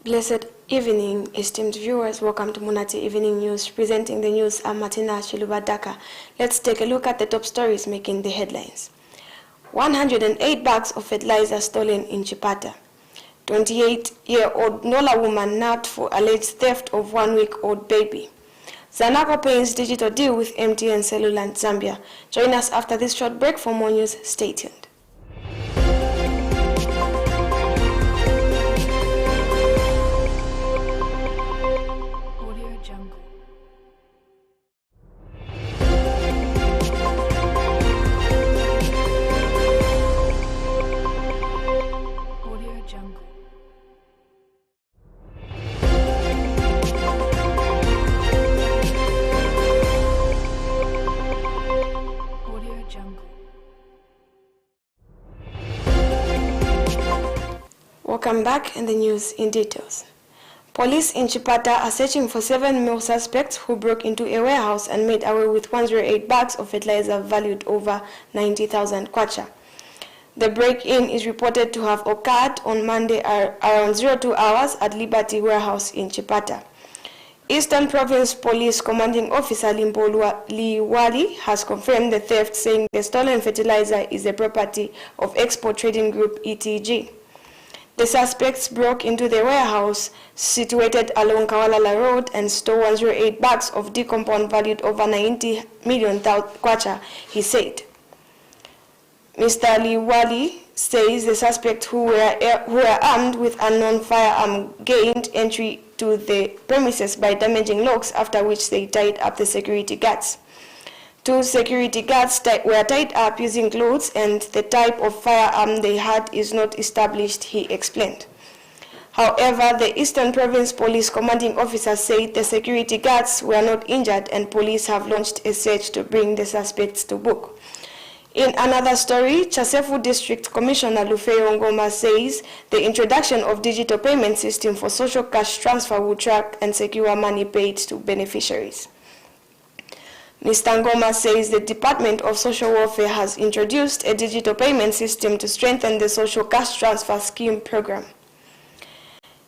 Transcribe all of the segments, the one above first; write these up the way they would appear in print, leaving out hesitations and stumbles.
Blessed evening, esteemed viewers. Welcome to Munati Evening News. Presenting the news, I'm Martina Shilubadaka. Let's take a look at the top stories making the headlines. 108 bags of fertilizer stolen in Chipata. 28-year-old Nola woman nabbed for alleged theft of 1-week-old baby. Zanaco pains digital deal with MTN Cellular Zambia. Join us after this short break for more news. Stay tuned. Welcome back, and the news in details. Police in Chipata are searching for 7 male suspects who broke into a warehouse and made away with 108 bags of fertilizer valued over 90,000 kwacha. The break-in is reported to have occurred on Monday around 02 hours at Liberty Warehouse in Chipata. Eastern Province Police Commanding Officer Limpo Liwali has confirmed the theft, saying the stolen fertilizer is the property of Export Trading Group ETG. The suspects broke into the warehouse situated along Kawalala Road and stole 108 bags of decompound valued over 90 million kwacha, he said. Mr. Liwali says the suspects who were armed with unknown firearm gained entry to the premises by damaging locks, after which they tied up the security guards. 2 security guards were tied up using clothes, and the type of firearm they had is not established, he explained. However, the Eastern Province Police Commanding Officer said the security guards were not injured, and police have launched a search to bring the suspects to book. In another story, Chasefu District Commissioner Lufeyo Ngoma says the introduction of digital payment system for social cash transfer will track and secure money paid to beneficiaries. Mr. Ngoma says the Department of Social Welfare has introduced a digital payment system to strengthen the social cash transfer scheme program.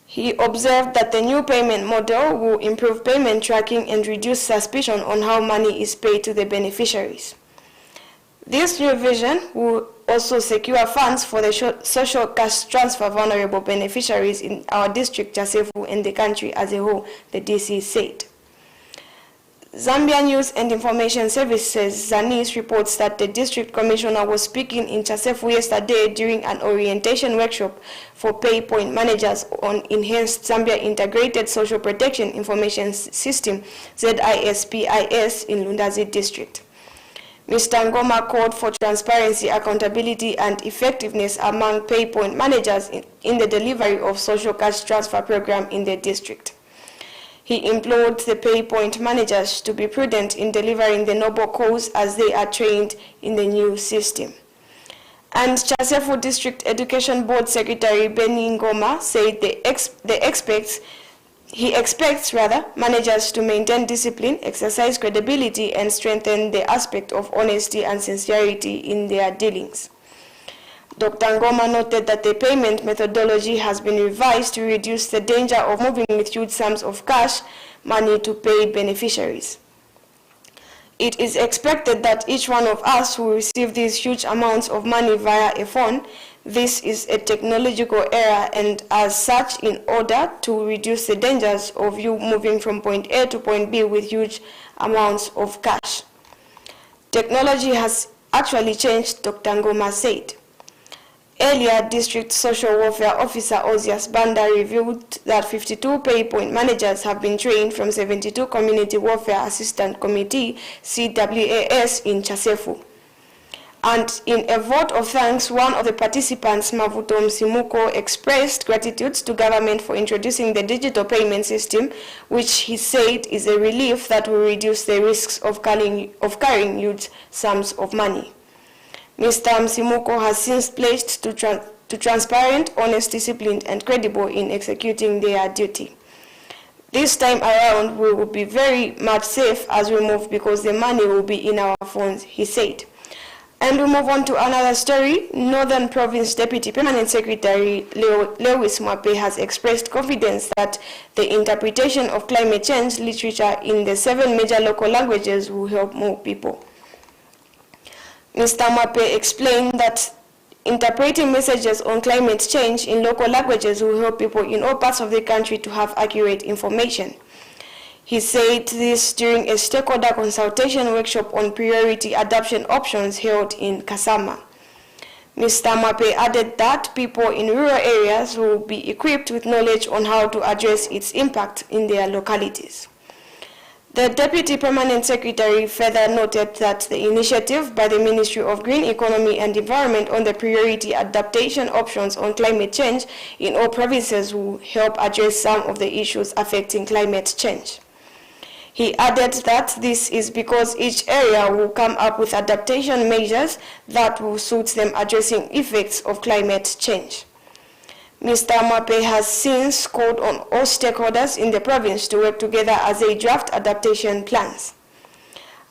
He observed that the new payment model will improve payment tracking and reduce suspicion on how money is paid to the beneficiaries. This new vision will also secure funds for the social cash transfer vulnerable beneficiaries in our district, Chasefu, and the country as a whole, the DC said. Zambia News and Information Services ZANIS reports that the district commissioner was speaking in Chasefu yesterday during an orientation workshop for pay point managers on enhanced Zambia Integrated Social Protection Information System ZISPIS in Lundazi district. Mr. Ngoma called for transparency, accountability, and effectiveness among pay point managers in the delivery of social cash transfer program in the district. He implored the pay point managers to be prudent in delivering the noble cause as they are trained in the new system. And Chasefu District Education Board Secretary Benny Ngoma said he expects managers to maintain discipline, exercise credibility, and strengthen the aspect of honesty and sincerity in their dealings. Dr. Ngoma noted that the payment methodology has been revised to reduce the danger of moving with huge sums of cash money to paid beneficiaries. It is expected that each one of us will receive these huge amounts of money via a phone. This is a technological error, and as such, in order to reduce the dangers of you moving from point A to point B with huge amounts of cash. Technology has actually changed, Dr. Ngoma said. Earlier, District Social Welfare Officer Ozias Banda revealed that 52 pay point managers have been trained from 72 Community Welfare Assistant Committee CWAS in Chasefu. And in a vote of thanks, one of the participants, Mavuto Msimuko, expressed gratitude to government for introducing the digital payment system, which he said is a relief that will reduce the risks of carrying huge sums of money. Mr. Msimuko has since pledged to transparent, honest, disciplined, and credible in executing their duty. This time around, we will be very much safe as we move because the money will be in our phones, he said. And we move on to another story. Northern Province Deputy Permanent Secretary Lewis Mwape has expressed confidence that the interpretation of climate change literature in the 7 major local languages will help more people. Mr. Mwape explained that interpreting messages on climate change in local languages will help people in all parts of the country to have accurate information. He said this during a stakeholder consultation workshop on priority adoption options held in Kasama. Mr. Mwape added that people in rural areas will be equipped with knowledge on how to address its impact in their localities. The Deputy Permanent Secretary further noted that the initiative by the Ministry of Green Economy and Environment on the priority adaptation options on climate change in all provinces will help address some of the issues affecting climate change. He added that this is because each area will come up with adaptation measures that will suit them addressing effects of climate change. Mr. Mwape has since called on all stakeholders in the province to work together as they draft adaptation plans.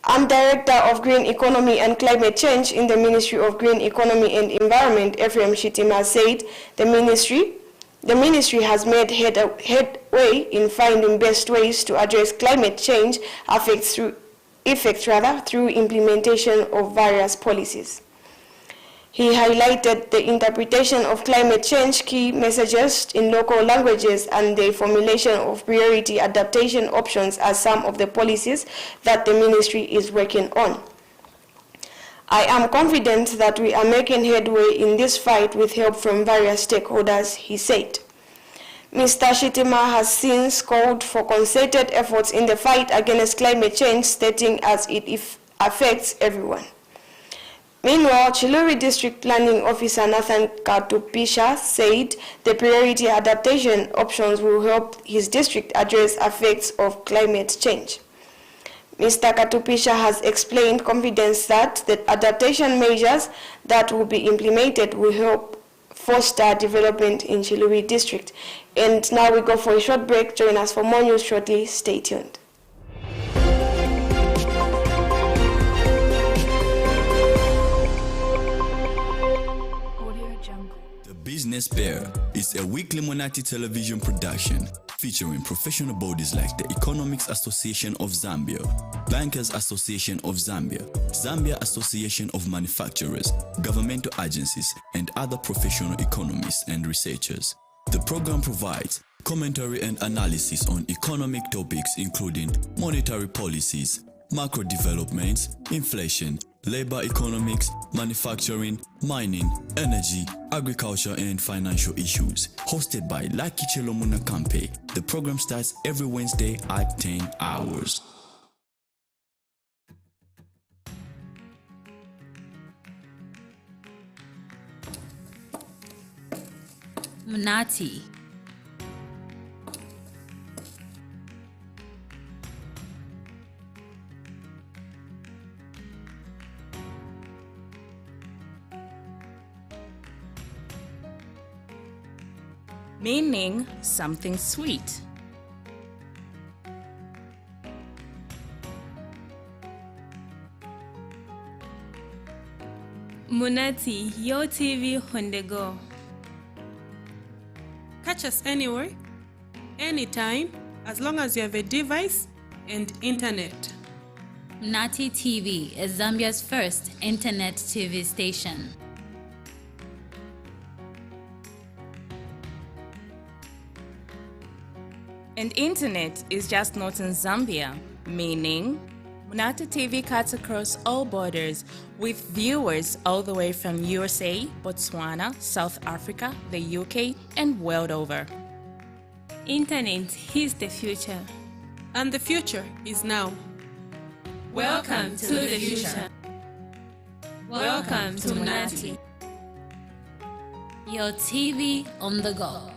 I'm Director of Green Economy and Climate Change in the Ministry of Green Economy and Environment, Ephraim Shitima, said the ministry has made headway in finding best ways to address climate change effects through implementation of various policies. He highlighted the interpretation of climate change key messages in local languages and the formulation of priority adaptation options as some of the policies that the ministry is working on. I am confident that we are making headway in this fight with help from various stakeholders, he said. Mr. Shitima has since called for concerted efforts in the fight against climate change, stating as it affects everyone. Meanwhile, Chiluri District Planning Officer Nathan Katupisha said the priority adaptation options will help his district address effects of climate change. Mr. Katupisha has explained confidence that the adaptation measures that will be implemented will help foster development in Chiluri District. And now we go for a short break. Join us for more news shortly. Stay tuned. Business Bear is a weekly Munati television production featuring professional bodies like the Economics Association of Zambia, Bankers Association of Zambia, Zambia Association of Manufacturers, governmental agencies, and other professional economists and researchers. The program provides commentary and analysis on economic topics including monetary policies, macro developments, inflation, labor economics, manufacturing, mining, energy, agriculture, and financial issues. Hosted by Lucky Chelomuna Kampe, the program starts every Wednesday at 10 hours. Munati. Meaning something sweet. Munati, your TV on the go. Catch us anywhere, anytime, as long as you have a device and internet. Munati TV is Zambia's first internet TV station. And internet is just not in Zambia, meaning Munati TV cuts across all borders with viewers all the way from USA, Botswana, South Africa, the UK, and world over. Internet is the future. And the future is now. Welcome to the future. Welcome to Munati. Your TV on the go.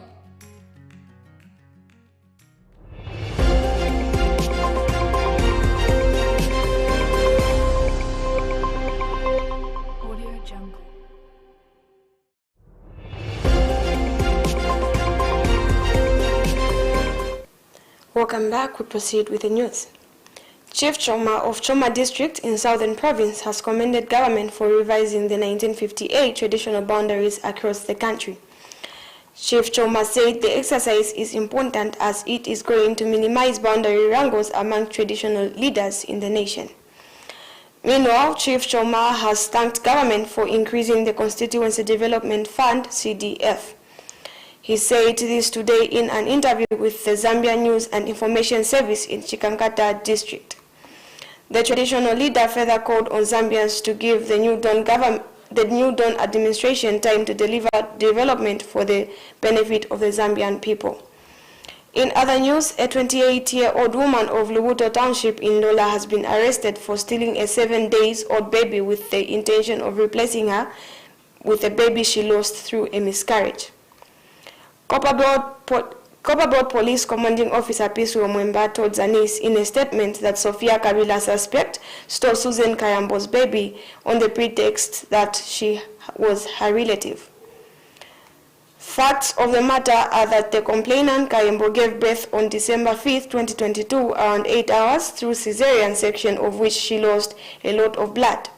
Welcome back. We proceed with the news. Chief Choma of Choma District in Southern Province has commended government for revising the 1958 traditional boundaries across the country. Chief Choma said the exercise is important as it is going to minimize boundary wrangles among traditional leaders in the nation. Meanwhile, Chief Choma has thanked government for increasing the Constituency Development Fund, CDF. He said this today in an interview with the Zambia News and Information Service in Chikankata District. The traditional leader further called on Zambians to give the New Dawn administration time to deliver development for the benefit of the Zambian people. In other news, a 28-year-old woman of Lubuto Township in Lola has been arrested for stealing a 7-day-old baby with the intention of replacing her with a baby she lost through a miscarriage. Copperbelt Police Commanding Officer Pisu Mwemba told Zanis in a statement that Sophia Kabila suspect stole Susan Kayambo's baby on the pretext that she was her relative. Facts of the matter are that the complainant Kayambo gave birth on December 5, 2022, around 8 hours through cesarean section, of which she lost a lot of blood.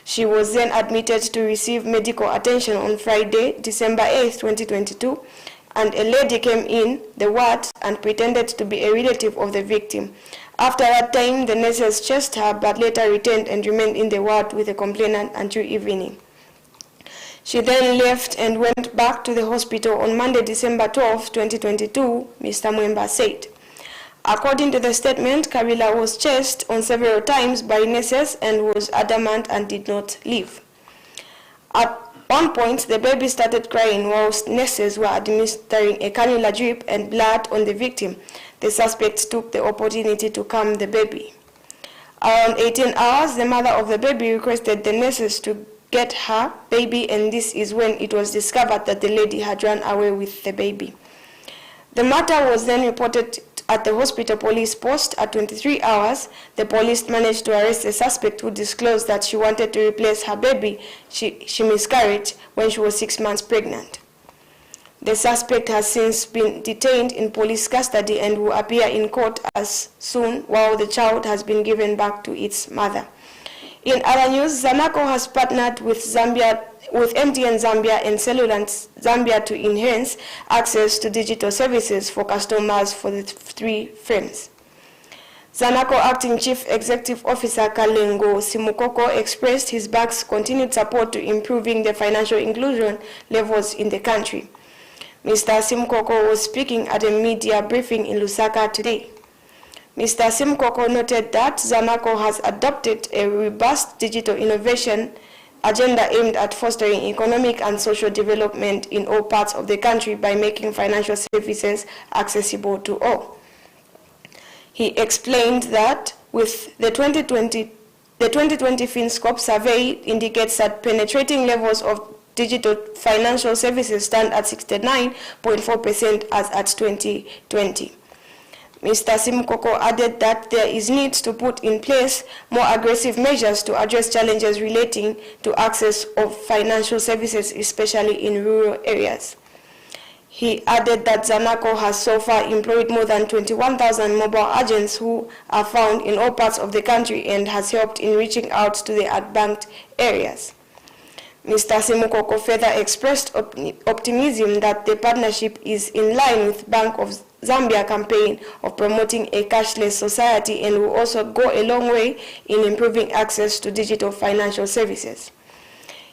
She was then admitted to receive medical attention on Friday, December 8, 2022, and a lady came in the ward and pretended to be a relative of the victim. After that time, the nurses chased her but later returned and remained in the ward with the complainant until evening. She then left and went back to the hospital on Monday, December 12, 2022, Mr. Mwemba said. According to the statement, Kabila was chased on several times by nurses and was adamant and did not leave. At one point, the baby started crying whilst nurses were administering a cannula drip and blood on the victim. The suspects took the opportunity to calm the baby. Around 18 hours, the mother of the baby requested the nurses to get her baby, and this is when it was discovered that the lady had run away with the baby. The matter was then reported at the hospital police post. At 23 hours, the police managed to arrest the suspect who disclosed that she wanted to replace her baby. She miscarried when she was 6 months pregnant. The suspect has since been detained in police custody and will appear in court as soon while the child has been given back to its mother. In other news, Zanaco has partnered with MTN Zambia and Cellulant Zambia to enhance access to digital services for customers for the 3 firms. Zanaco Acting Chief Executive Officer Kalengo Simukoko expressed his bank's continued support to improving the financial inclusion levels in the country. Mr. Simukoko was speaking at a media briefing in Lusaka today. Mr. Simukoko noted that Zanaco has adopted a robust digital innovation agenda aimed at fostering economic and social development in all parts of the country by making financial services accessible to all. He explained that with the 2020 FinScope survey indicates that penetrating levels of digital financial services stand at 69.4% as at 2020. Mr. Simukoko added that there is need to put in place more aggressive measures to address challenges relating to access of financial services, especially in rural areas. He added that Zanaco has so far employed more than 21,000 mobile agents who are found in all parts of the country and has helped in reaching out to the unbanked areas. Mr. Simukoko further expressed optimism that the partnership is in line with Bank of Zambia campaign of promoting a cashless society and will also go a long way in improving access to digital financial services.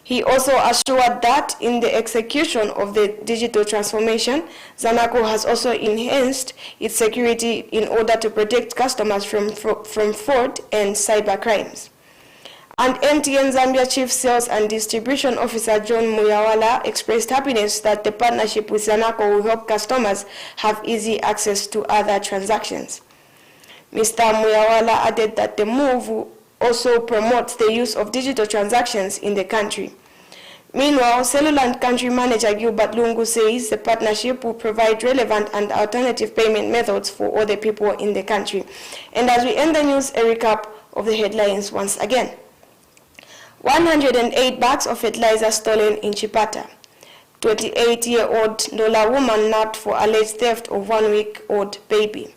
He also assured that in the execution of the digital transformation, Zanaco has also enhanced its security in order to protect customers from fraud and cyber crimes. And MTN Zambia Chief Sales and Distribution Officer John Muyawala expressed happiness that the partnership with Zanaco will help customers have easy access to other transactions. Mr. Muyawala added that the move will also promote the use of digital transactions in the country. Meanwhile, Cellulant Country Manager Gilbert Lungu says the partnership will provide relevant and alternative payment methods for all the people in the country. And as we end the news, a recap of the headlines once again. 108 bags of fertilizer stolen in Chipata. 28-year-old Ndola woman nabbed for alleged theft of 1-week-old baby.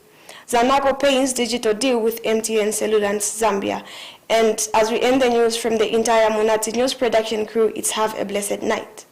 Zanaco Payne's digital deal with MTN Cellulant Zambia. And as we end the news from the entire Munati news production crew, it's have a blessed night.